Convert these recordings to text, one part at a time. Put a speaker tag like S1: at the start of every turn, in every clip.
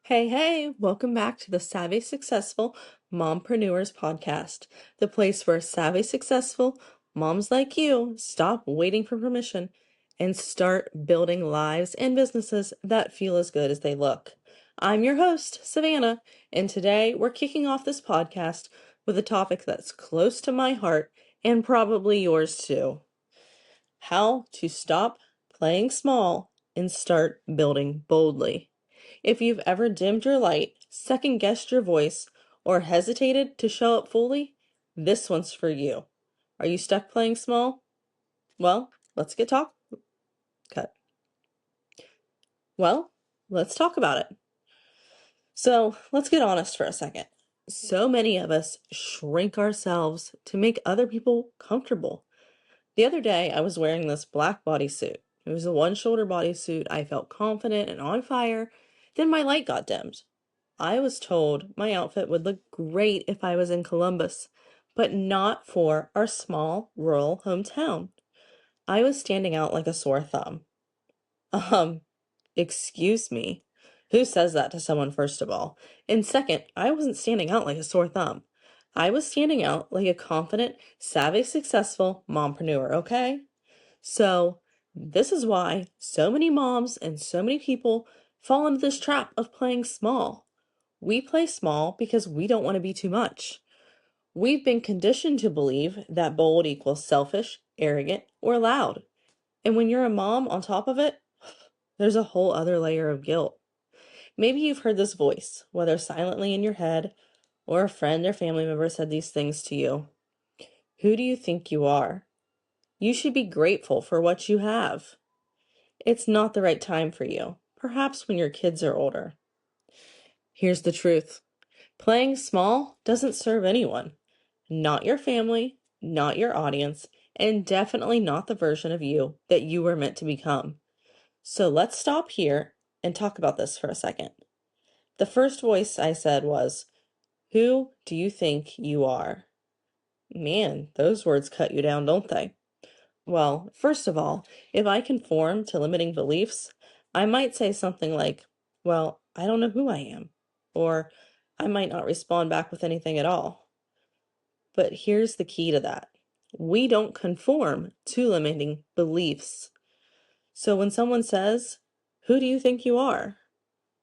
S1: Hey, welcome back to the Savvy Successful Mompreneurs podcast, the place where savvy successful moms like you stop waiting for permission and start building lives and businesses that feel as good as they look. I'm your host, Savannah, and today we're kicking off this podcast with a topic that's close to my heart and probably yours too. How to stop playing small and start building boldly. If you've ever dimmed your light, second guessed your voice, or hesitated to show up fully, this one's for you. Are you stuck playing small? Well, let's get talk. Cut. Well, let's talk about it. So let's get honest for a second. So many of us shrink ourselves to make other people comfortable. The other day, I was wearing this black bodysuit. It was a one-shoulder bodysuit. I felt confident and on fire. Then my light got dimmed. I was told my outfit would look great if I was in Columbus, but not for our small rural hometown. I was standing out like a sore thumb. Um, excuse me. Who says that to someone, first of all? And second, I wasn't standing out like a sore thumb. I was standing out like a confident, savvy, successful mompreneur, okay? So, this is why so many moms and so many people fall into this trap of playing small. We play small because we don't want to be too much. We've been conditioned to believe that bold equals selfish, arrogant, or loud. And when you're a mom on top of it, there's a whole other layer of guilt. Maybe you've heard this voice, whether silently in your head or a friend or family member said these things to you. Who do you think you are? You should be grateful for what you have. It's not the right time for you, perhaps when your kids are older. Here's the truth. Playing small doesn't serve anyone. Not your family, not your audience, and definitely not the version of you that you were meant to become. So let's stop here and talk about this for a second. The first voice I said was, "Who do you think you are?" Man, those words cut you down, don't they? Well, first of all, if I conform to limiting beliefs, I might say something like, "Well, I don't know who I am," or I might not respond back with anything at all. But here's the key to that. We don't conform to limiting beliefs. So when someone says, "Who do you think you are?"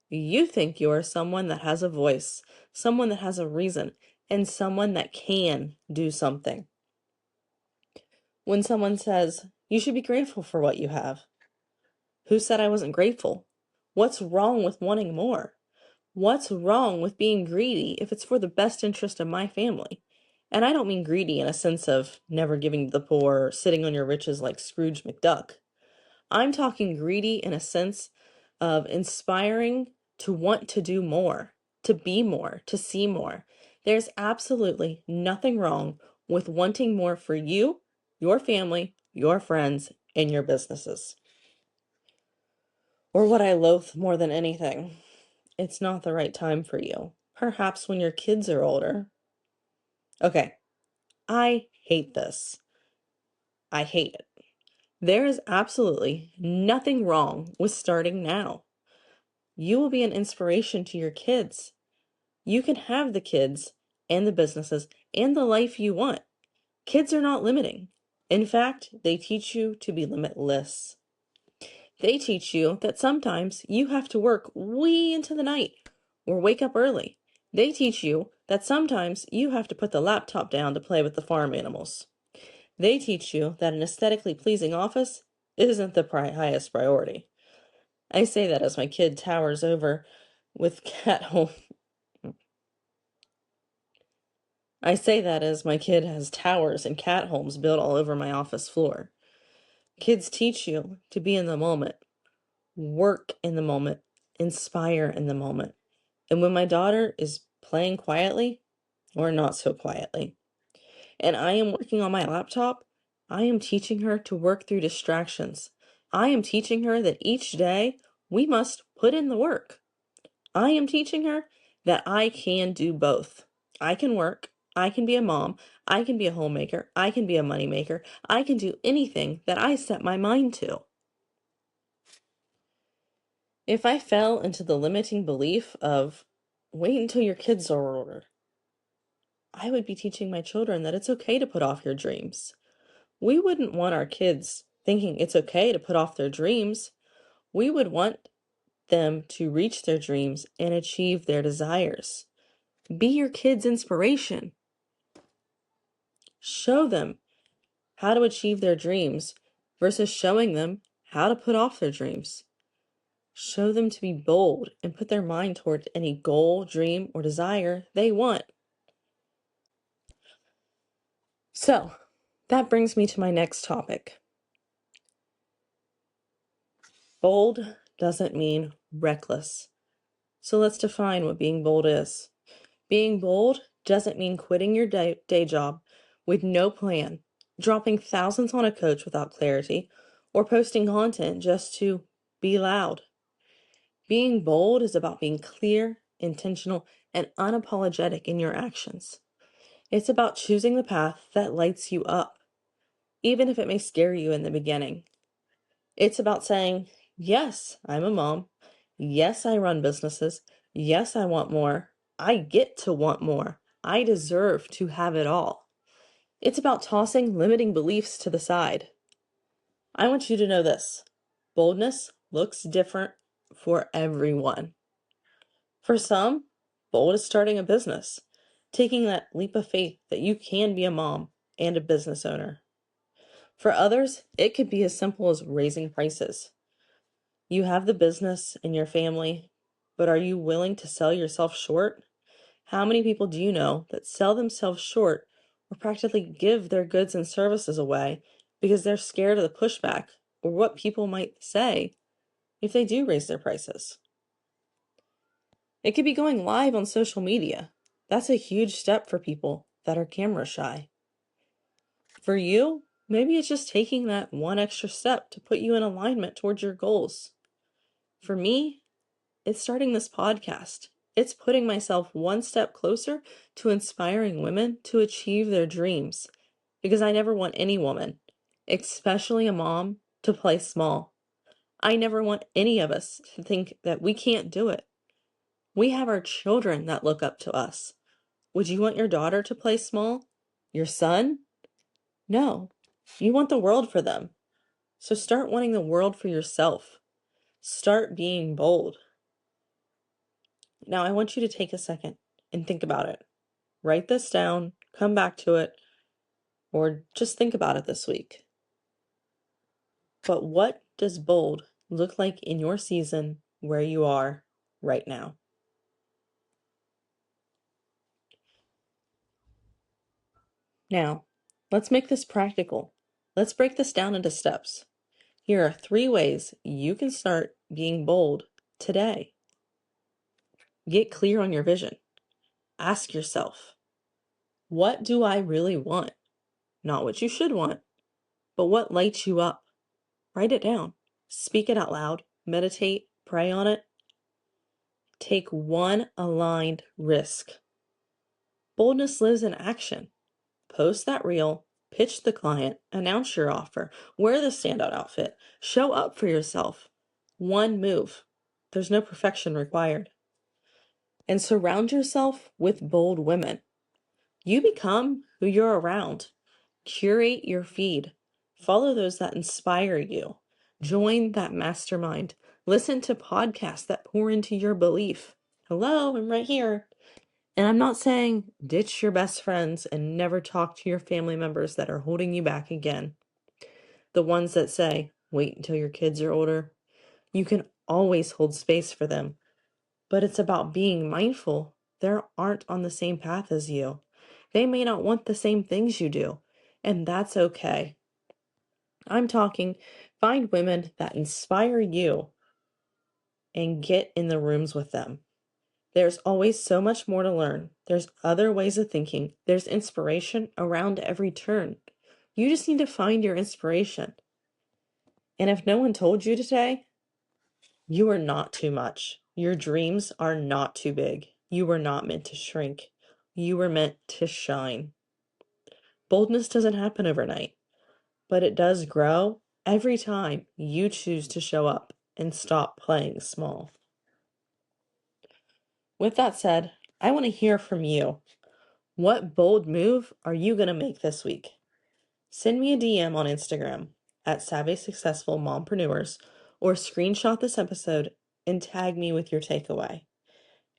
S1: You think you are someone that has a voice, someone that has a reason, and someone that can do something. When someone says, "You should be grateful for what you have." Who said I wasn't grateful? What's wrong with wanting more? What's wrong with being greedy if it's for the best interest of my family? And I don't mean greedy in a sense of never giving to the poor or sitting on your riches like Scrooge McDuck. I'm talking greedy in a sense of inspiring to want to do more, to be more, to see more. There's absolutely nothing wrong with wanting more for you, your family, your friends, and your businesses. Or what I loathe more than anything, it's not the right time for you. Perhaps when your kids are older. Okay, I hate this. I hate it. There is absolutely nothing wrong with starting now. You will be an inspiration to your kids. You can have the kids and the businesses and the life you want. Kids are not limiting. In fact, they teach you to be limitless. They teach you that sometimes you have to work way into the night or wake up early. They teach you that sometimes you have to put the laptop down to play with the farm animals. They teach you that an aesthetically pleasing office isn't the highest priority. I say that as my kid towers over with cat home. I say that as my kid has towers and cat homes built all over my office floor. Kids teach you to be in the moment, work in the moment, inspire in the moment. And when my daughter is playing quietly or not so quietly, and I am working on my laptop, I am teaching her to work through distractions. I am teaching her that each day we must put in the work. I am teaching her that I can do both. I can work, I can be a mom, I can be a homemaker, I can be a moneymaker, I can do anything that I set my mind to. If I fell into the limiting belief of wait until your kids are older, I would be teaching my children that it's okay to put off your dreams. We wouldn't want our kids thinking it's okay to put off their dreams. We would want them to reach their dreams and achieve their desires. Be your kids' inspiration. Show them how to achieve their dreams versus showing them how to put off their dreams. Show them to be bold and put their mind toward any goal, dream, or desire they want. So, that brings me to my next topic. Bold doesn't mean reckless. So let's define what being bold is. Being bold doesn't mean quitting your day job with no plan, dropping thousands on a coach without clarity, or posting content just to be loud. Being bold is about being clear, intentional, and unapologetic in your actions. It's about choosing the path that lights you up, even if it may scare you in the beginning. It's about saying, yes, I'm a mom. Yes, I run businesses. Yes, I want more. I get to want more. I deserve to have it all. It's about tossing limiting beliefs to the side. I want you to know this. Boldness looks different for everyone. For some, bold is starting a business, taking that leap of faith that you can be a mom and a business owner. For others, it could be as simple as raising prices. You have the business and your family, but are you willing to sell yourself short? How many people do you know that sell themselves short or practically give their goods and services away because they're scared of the pushback or what people might say if they do raise their prices? It could be going live on social media. That's a huge step for people that are camera shy. For you, maybe it's just taking that one extra step to put you in alignment towards your goals. For me, it's starting this podcast. It's putting myself one step closer to inspiring women to achieve their dreams. Because I never want any woman, especially a mom, to play small. I never want any of us to think that we can't do it. We have our children that look up to us. Would you want your daughter to play small? Your son? No. You want the world for them. So start wanting the world for yourself. Start being bold. Now, I want you to take a second and think about it. Write this down, come back to it, or just think about it this week. But what does bold look like in your season where you are right now? Now, let's make this practical. Let's break this down into steps. Here are 3 ways you can start being bold today. Get clear on your vision. Ask yourself, what do I really want? Not what you should want, but what lights you up. Write it down. Speak it out loud. Meditate. Pray on it. Take one aligned risk. Boldness lives in action. Post that reel. Pitch the client. Announce your offer. Wear the standout outfit. Show up for yourself. One move. There's no perfection required. And surround yourself with bold women. You become who you're around. Curate your feed. Follow those that inspire you. Join that mastermind. Listen to podcasts that pour into your belief. Hello, I'm right here. And I'm not saying ditch your best friends and never talk to your family members that are holding you back again. The ones that say, wait until your kids are older. You can always hold space for them. But it's about being mindful they aren't on the same path as you. They may not want the same things you do, and that's okay. I'm talking, find women that inspire you and get in the rooms with them. There's always so much more to learn. There's other ways of thinking. There's inspiration around every turn. You just need to find your inspiration. And if no one told you today, you are not too much. Your dreams are not too big. You were not meant to shrink. You were meant to shine. Boldness doesn't happen overnight, but it does grow every time you choose to show up and stop playing small. With that said, I want to hear from you. What bold move are you going to make this week? Send me a DM on Instagram at Savvy Successful Mompreneurs or screenshot this episode and tag me with your takeaway.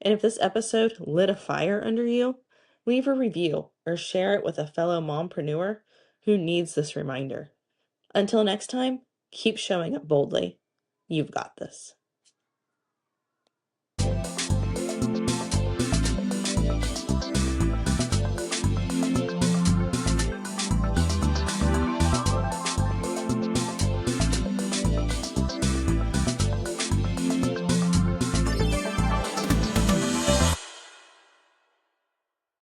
S1: And if this episode lit a fire under you, leave a review or share it with a fellow mompreneur who needs this reminder. Until next time, keep showing up boldly. You've got this.